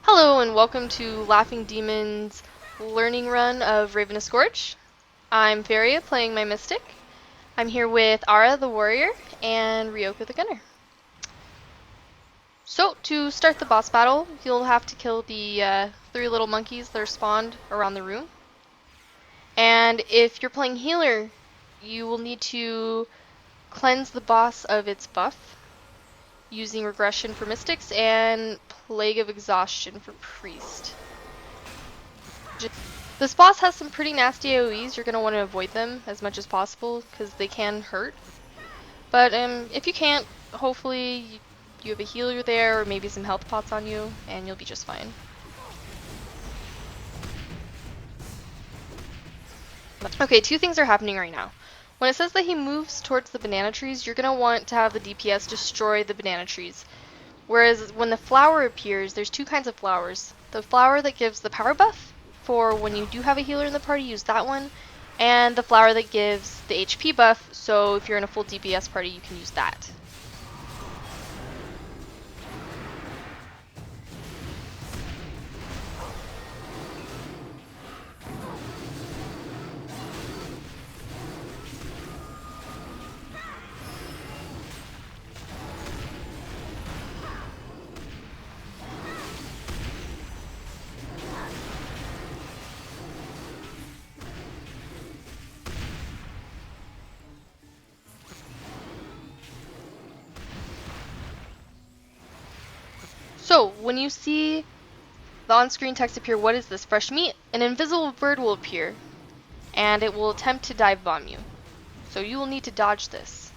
Hello and welcome to Laughing Demon's learning run of Ravenous Gorge. I'm Feyria playing my Mystic. I'm here with Arya the Warrior and Ryuoka the Gunner. So to start the boss battle, you'll have to kill the three little monkeys that are spawned around the room. And if you're playing healer, you will need to cleanse the boss of its buff using Regression for Mystics and Plague of Exhaustion for Priest. This boss has some pretty nasty AoEs. You're going to want to avoid them as much as possible because they can hurt. But if you can't, hopefully you have a healer there or maybe some health pots on you and you'll be just fine. Okay, two things are happening right now. When it says that he moves towards the banana trees, you're going to want to have the DPS destroy the banana trees. Whereas when the flower appears, there's two kinds of flowers. The flower that gives the power buff, for when you do have a healer in the party, use that one. And the flower that gives the HP buff, so if you're in a full DPS party, you can use that. So, when you see the on-screen text appear, "What is this, fresh meat?" an invisible bird will appear, and it will attempt to dive bomb you. So you will need to dodge this.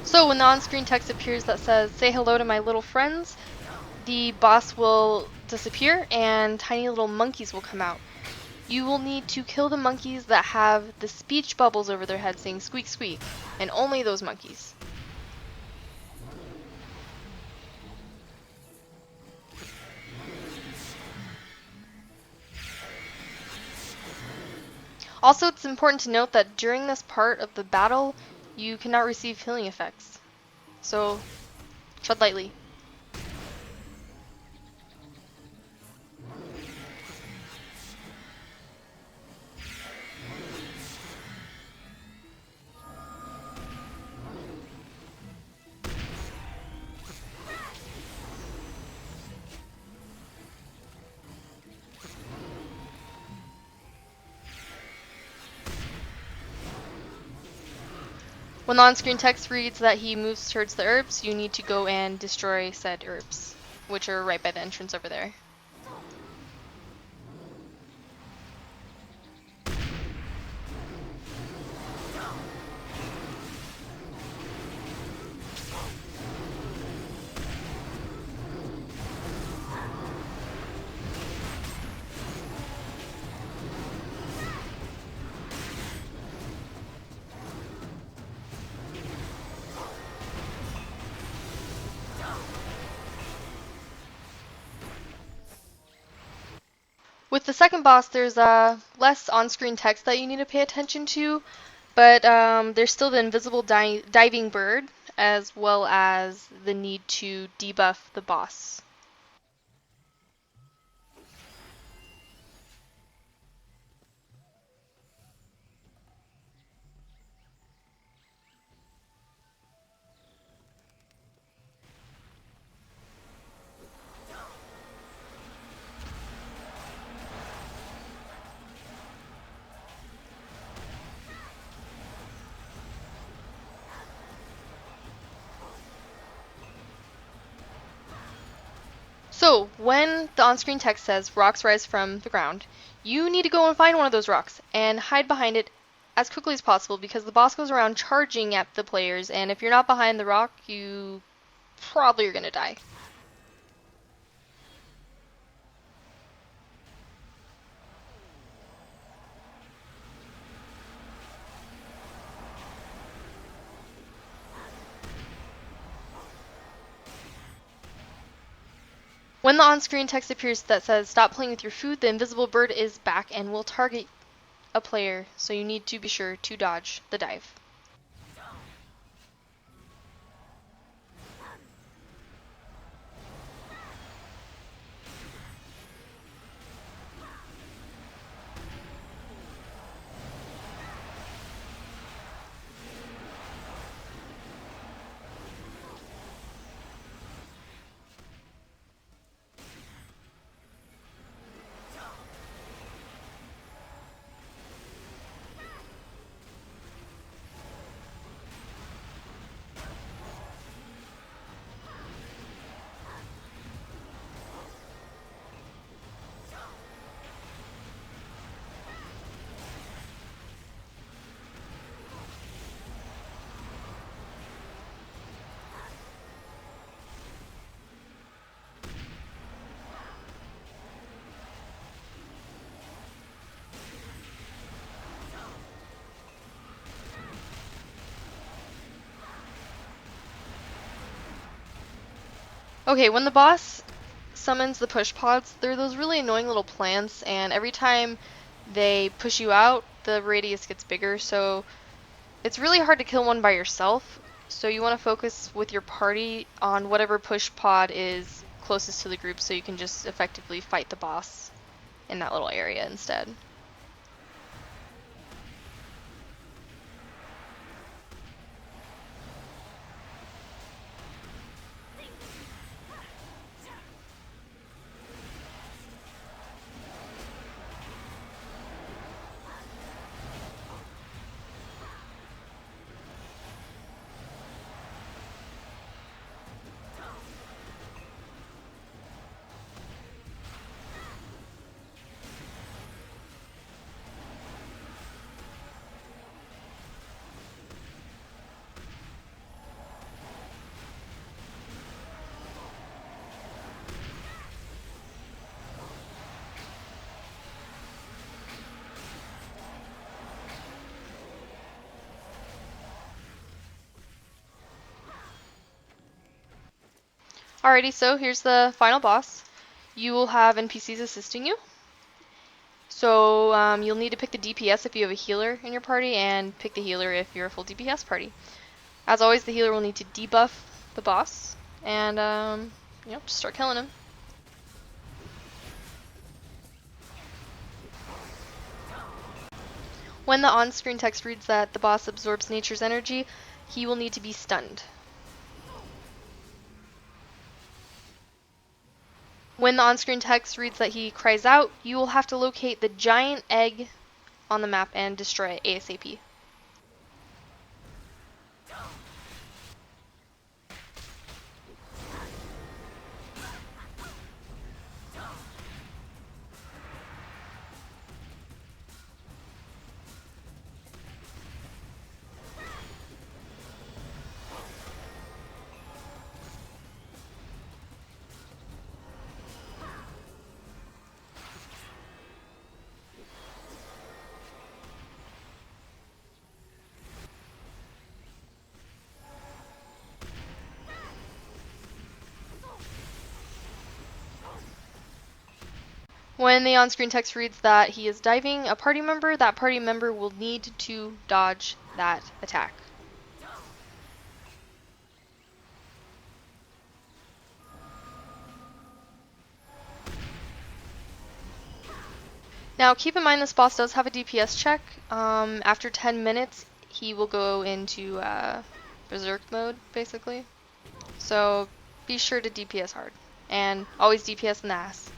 So when the on-screen text appears that says, "Say hello to my little friends," the boss will disappear and tiny little monkeys will come out. You will need to kill the monkeys that have the speech bubbles over their heads saying "squeak squeak," and only those monkeys. Also, it's important to note that during this part of the battle, you cannot receive healing effects. So, tread lightly. When the on-screen text reads that he moves towards the herbs, you need to go and destroy said herbs, which are right by the entrance over there. With the second boss, there's less on-screen text that you need to pay attention to, but there's still the invisible diving bird, as well as the need to debuff the boss. So, when the on-screen text says rocks rise from the ground, you need to go and find one of those rocks and hide behind it as quickly as possible because the boss goes around charging at the players, and if you're not behind the rock, you probably are going to die. When the on-screen text appears that says stop playing with your food, the invisible bird is back and will target a player, so you need to be sure to dodge the dive. Okay, when the boss summons the push pods, they're those really annoying little plants, and every time they push you out, the radius gets bigger, so it's really hard to kill one by yourself. So you want to focus with your party on whatever push pod is closest to the group so you can just effectively fight the boss in that little area instead. Alrighty, so here's the final boss. You will have NPCs assisting you. So you'll need to pick the DPS if you have a healer in your party, and pick the healer if you're a full DPS party. As always, the healer will need to debuff the boss, and just start killing him. When the on-screen text reads that the boss absorbs nature's energy, he will need to be stunned. When the on-screen text reads that he cries out, you will have to locate the giant egg on the map and destroy it ASAP. When the on-screen text reads that he is diving a party member, that party member will need to dodge that attack. Now keep in mind this boss does have a DPS check. After 10 minutes, he will go into berserk mode, basically. So be sure to DPS hard. And always DPS in the ass.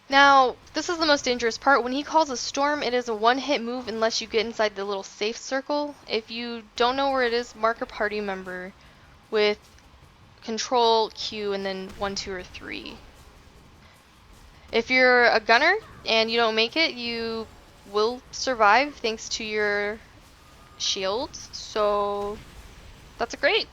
Now, this is the most dangerous part. When he calls a storm, it is a one-hit move unless you get inside the little safe circle. If you don't know where it is, mark a party member with Control, Q, and then 1, 2, or 3. If you're a gunner and you don't make it, you will survive thanks to your shields. So that's great.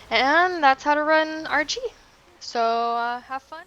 And that's how to run RG. So have fun.